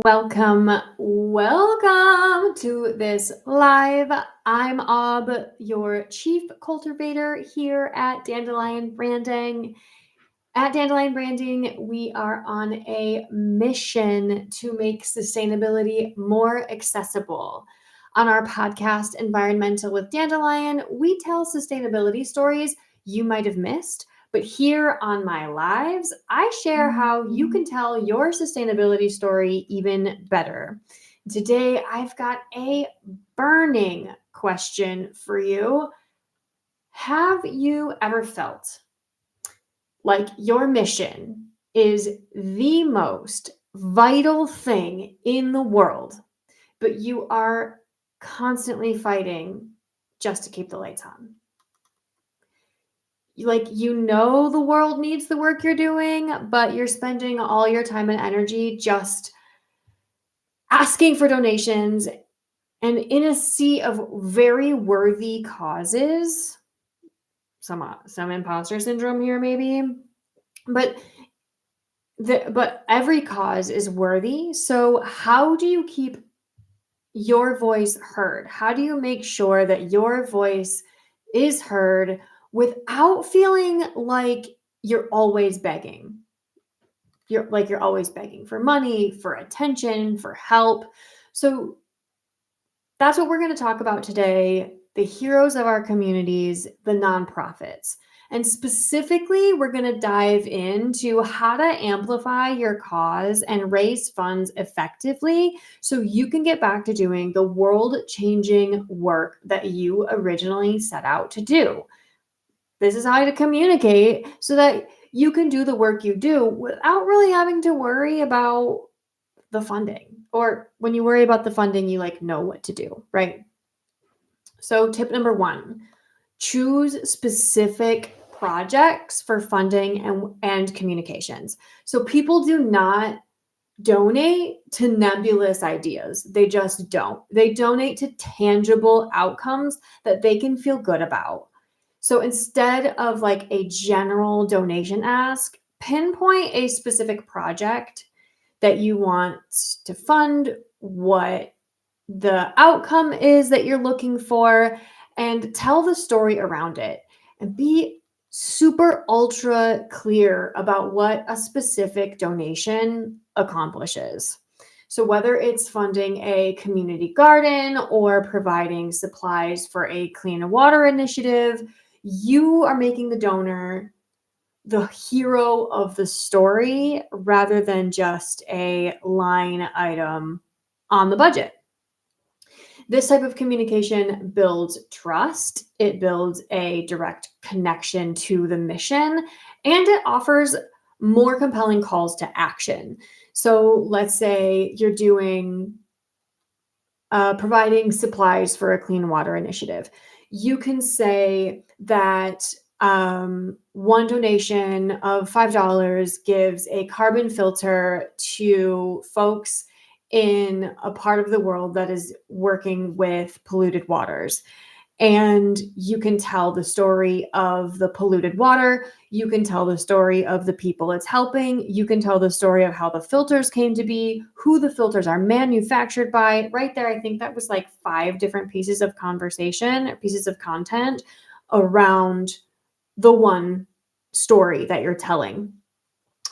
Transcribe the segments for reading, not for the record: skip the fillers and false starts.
Welcome to this live. I'm Ob, your chief cultivator here at Dandelion Branding. At Dandelion Branding, we are on a mission to make sustainability more accessible. On our podcast, Environmental with Dandelion, we tell sustainability stories you might have missed. But here on my lives, I share how you can tell your sustainability story even better. Today, I've got a burning question for you. Have you ever felt like your mission is the most vital thing in the world, but you are constantly fighting just to keep the lights on? Like, the world needs the work you're doing, but you're spending all your time and energy just asking for donations and in a sea of very worthy causes. Some imposter syndrome here, maybe, but every cause is worthy. So how do you keep your voice heard? How do you make sure that your voice is heard without feeling like you're always begging? You're always begging for money, for attention, for help. So that's what we're going to talk about today. The heroes of our communities, the nonprofits. And specifically, we're going to dive into how to amplify your cause and raise funds effectively so you can get back to doing the world-changing work that you originally set out to do. This is how to communicate so that you can do the work you do without really having to worry about the funding. Or when you worry about the funding, you know what to do, right? So tip number 1, choose specific projects for funding and communications. So people do not donate to nebulous ideas. They just don't. They donate to tangible outcomes that they can feel good about. So instead of a general donation ask, pinpoint a specific project that you want to fund, what the outcome is that you're looking for, and tell the story around it. And be super ultra clear about what a specific donation accomplishes. So whether it's funding a community garden or providing supplies for a clean water initiative, you are making the donor the hero of the story rather than just a line item on the budget. This type of communication builds trust, it builds a direct connection to the mission, and it offers more compelling calls to action. So let's say you're doing providing supplies for a clean water initiative. You can say that one donation of $5 gives a carbon filter to folks in a part of the world that is working with polluted waters. And you can tell the story of the polluted water. You can tell the story of the people it's helping. You can tell the story of how the filters came to be, who the filters are manufactured by. Right there, I think that was 5 different pieces of conversation or pieces of content around the one story that you're telling.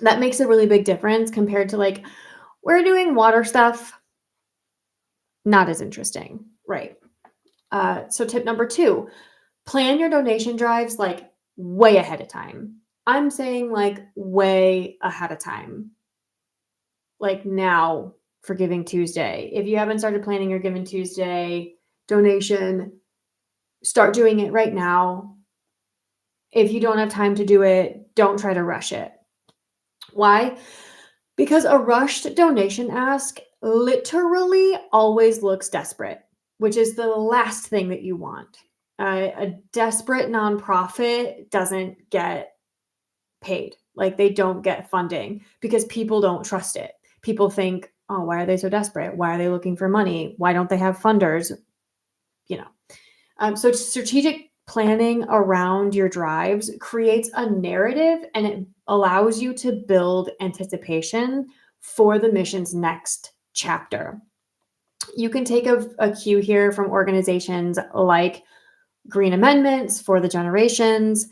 That makes a really big difference compared to we're doing water stuff. Not as interesting, right? So tip number 2, plan your donation drives way ahead of time. I'm saying way ahead of time. Now for Giving Tuesday. If you haven't started planning your Giving Tuesday donation, start doing it right now. If you don't have time to do it, don't try to rush it. Why? Because a rushed donation ask literally always looks desperate, which is the last thing that you want. A desperate nonprofit doesn't get paid. They don't get funding because people don't trust it. People think, oh, why are they so desperate? Why are they looking for money? Why don't they have funders? So strategic planning around your drives creates a narrative, and it allows you to build anticipation for the mission's next Chapter. You can take a cue here from organizations like Green Amendments for the Generations.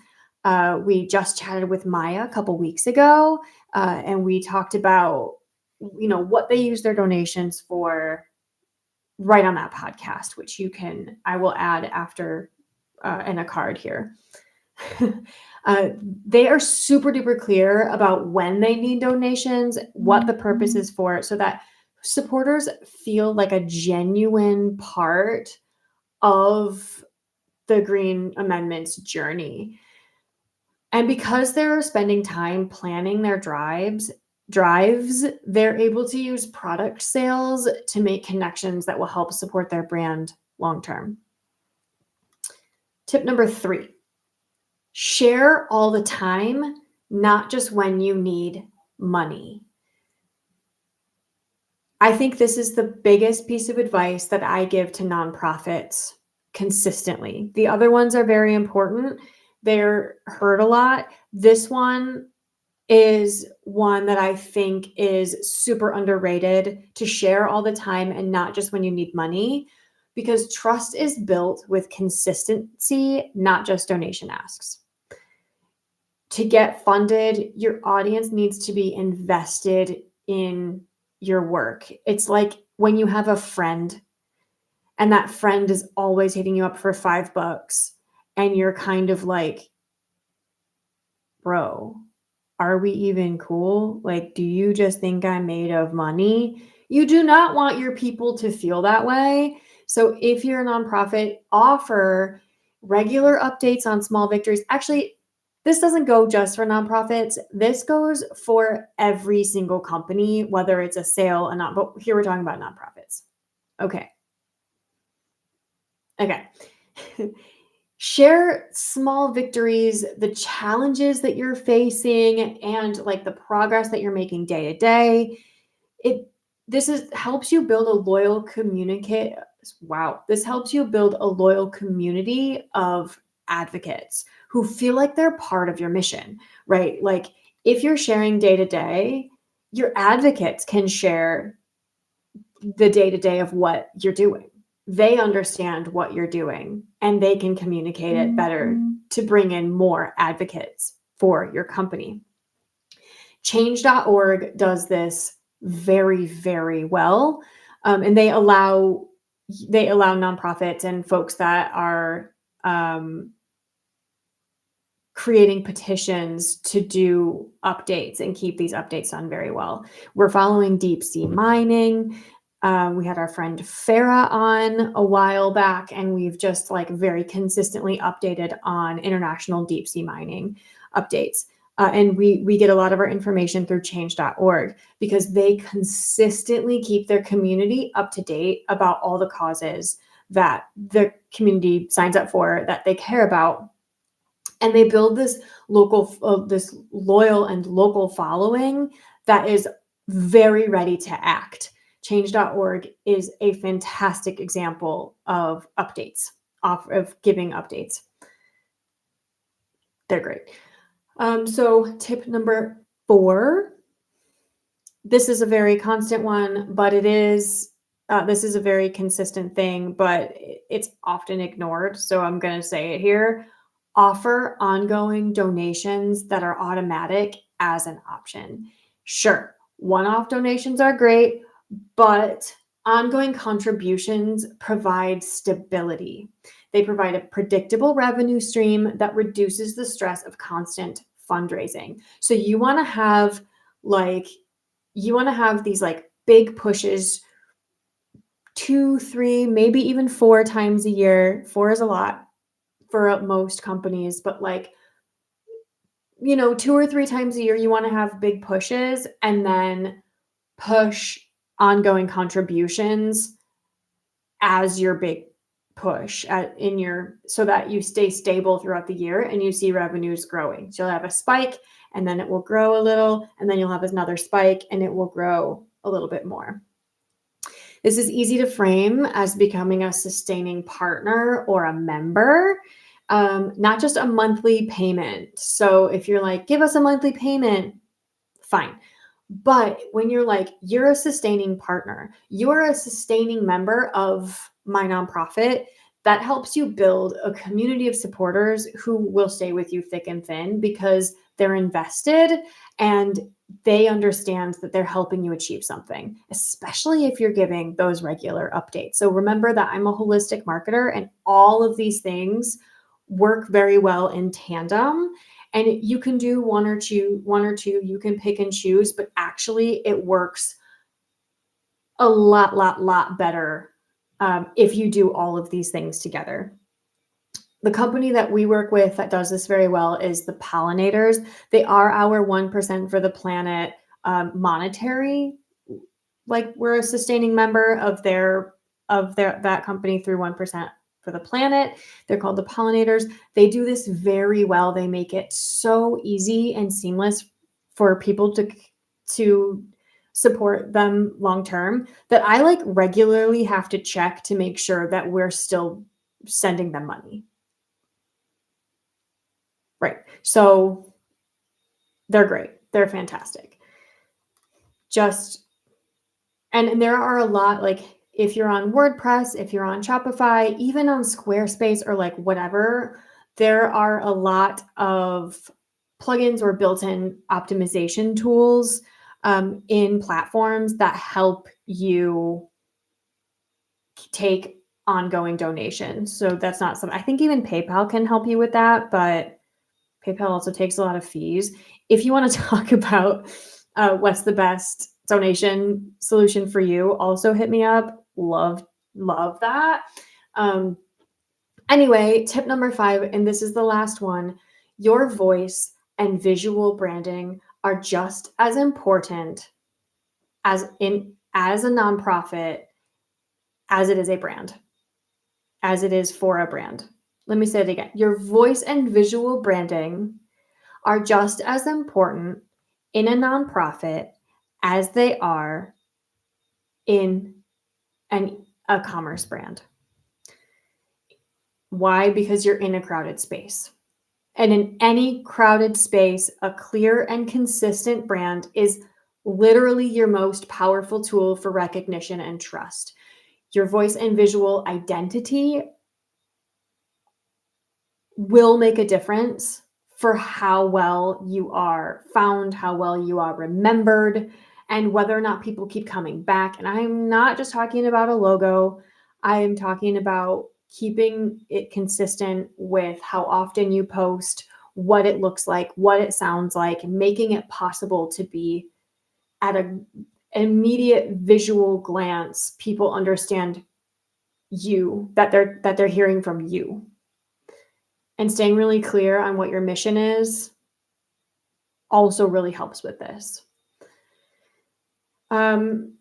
We just chatted with Maya a couple weeks ago, and we talked about, what they use their donations for right on that podcast, which I will add after in a card here. They are super duper clear about when they need donations, what the purpose is for, so that supporters feel like a genuine part of the Green Amendment's journey. And because they're spending time planning their drives, they're able to use product sales to make connections that will help support their brand long term. Tip number 3, share all the time, not just when you need money. I think this is the biggest piece of advice that I give to nonprofits consistently. The other ones are very important. They're heard a lot. This one is one that I think is super underrated, to share all the time and not just when you need money, because trust is built with consistency, not just donation asks. To get funded, your audience needs to be invested in your work. It's like when you have a friend and that friend is always hitting you up for $5 and you're kind of like, bro, are we even cool? Like, do you just think I'm made of money? You do not want your people to feel that way. So if you're a nonprofit, offer regular updates on small victories. Actually, this doesn't go just for nonprofits. This goes for every single company, whether it's a sale or not. But here we're talking about nonprofits. Okay. Share small victories, the challenges that you're facing, and like the progress that you're making day to day. This helps you build a loyal communicate. Wow, this helps you build a loyal community of advocates who feel like they're part of your mission, right? Like if you're sharing day to day, your advocates can share the day to day of what you're doing. They understand what you're doing and they can communicate it better to bring in more advocates for your company. Change.org does this very, very well. And they allow nonprofits and folks that are creating petitions to do updates and keep these updates done very well. We're following deep sea mining. We had our friend Farah on a while back, and we've just like very consistently updated on international deep sea mining updates. And we get a lot of our information through change.org because they consistently keep their community up to date about all the causes that the community signs up for, that they care about. And they build this this loyal and local following that is very ready to act. Change.org is a fantastic example of updates, of giving updates. They're great. So tip number 4, this is a very constant one, but this is a very consistent thing, but it's often ignored. So I'm going to say it here. Offer ongoing donations that are automatic as an option. Sure, one-off donations are great, but ongoing contributions provide stability. They provide a predictable revenue stream that reduces the stress of constant fundraising. So you want to have these like big pushes 2, 3, maybe even 4 times a year. 4 is a lot for most companies, but 2 or 3 times a year, you want to have big pushes and then push ongoing contributions as your big push so that you stay stable throughout the year and you see revenues growing. So you'll have a spike and then it will grow a little, and then you'll have another spike and it will grow a little bit more. This is easy to frame as becoming a sustaining partner or a member, not just a monthly payment. So if you're like, give us a monthly payment, fine. But when you're like, you're a sustaining partner, you're a sustaining member of my nonprofit, that helps you build a community of supporters who will stay with you thick and thin because they're invested and they understand that they're helping you achieve something, especially if you're giving those regular updates. So remember that I'm a holistic marketer and all of these things work very well in tandem. And you can do one or two, you can pick and choose, but actually it works a lot better if you do all of these things together. The company that we work with that does this very well is the pollinators. They are our 1% for the planet monetary, like we're a sustaining member of their that company through 1% for the planet. They're called the pollinators. They do this very well. They make it so easy and seamless for people to support them long term that I like regularly have to check to make sure that we're still sending them money. Right. So they're great. They're fantastic. Just and there are a lot, like, if you're on WordPress, if you're on Shopify, even on Squarespace or, like, whatever, there are a lot of plugins or built-in optimization tools, in platforms that help you take ongoing donations. So that's not something I think even PayPal can help you with that, but PayPal also takes a lot of fees. If you want to talk about what's the best donation solution for you, also hit me up. Love that. Um, anyway, tip number 5, and this is the last one. Your voice and visual branding are just as important as a nonprofit as it is a brand, as it is for a brand. Let me say it again. Your voice and visual branding are just as important in a nonprofit as they are in a commerce brand. Why? Because you're in a crowded space. And in any crowded space, a clear and consistent brand is literally your most powerful tool for recognition and trust. Your voice and visual identity will make a difference for how well you are found, how well you are remembered, and whether or not people keep coming back. And I'm not just talking about a logo, I am talking about keeping it consistent with how often you post, what it looks like, what it sounds like, making it possible to be at an immediate visual glance, people understand you, that they're hearing from you. And staying really clear on what your mission is also really helps with this. Um,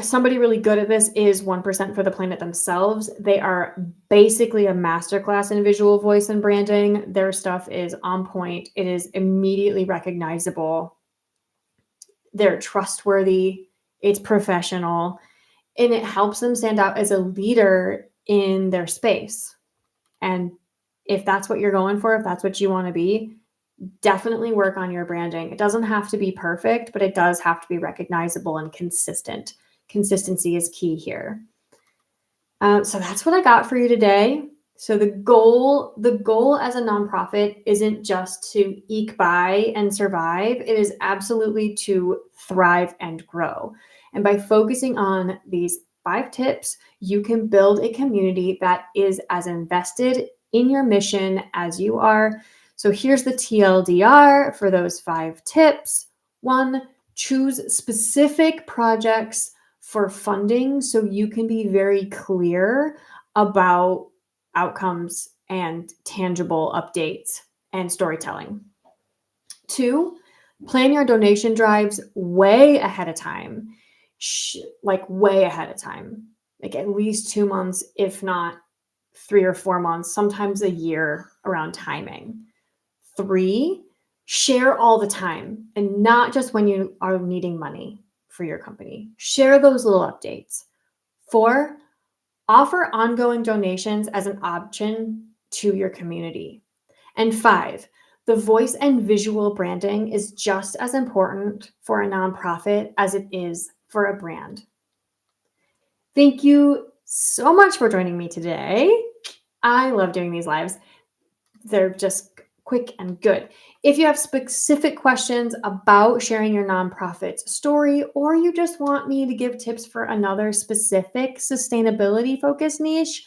somebody really good at this is 1% for the planet themselves. They are basically a masterclass in visual voice and branding. Their stuff is on point. It is immediately recognizable. They're trustworthy. It's professional. And it helps them stand out as a leader in their space. And if that's what you're going for, if that's what you want to be, definitely work on your branding. It doesn't have to be perfect, but it does have to be recognizable and consistent. Consistency is key here. So that's what I got for you today. So the goal as a nonprofit isn't just to eke by and survive. It is absolutely to thrive and grow. And by focusing on these 5 tips, you can build a community that is as invested in your mission as you are. So here's the TLDR for those 5 tips. 1, choose specific projects for funding so you can be very clear about outcomes and tangible updates and storytelling. 2, plan your donation drives way ahead of time, way ahead of time, like at least 2 months, if not 3 or 4 months, sometimes a year around timing. 3, share all the time and not just when you are needing money for your company. Share those little updates. 4, offer ongoing donations as an option to your community. And 5, The voice and visual branding is just as important for a nonprofit as it is for a brand. Thank you so much for joining me today. I love doing these lives. They're just quick and good. If you have specific questions about sharing your nonprofit's story, or you just want me to give tips for another specific sustainability focused niche,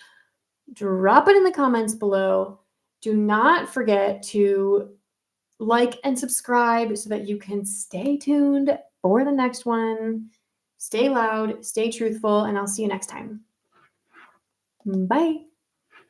drop it in the comments below. Do not forget to like and subscribe so that you can stay tuned for the next one. Stay loud, stay truthful, and I'll see you next time. Bye.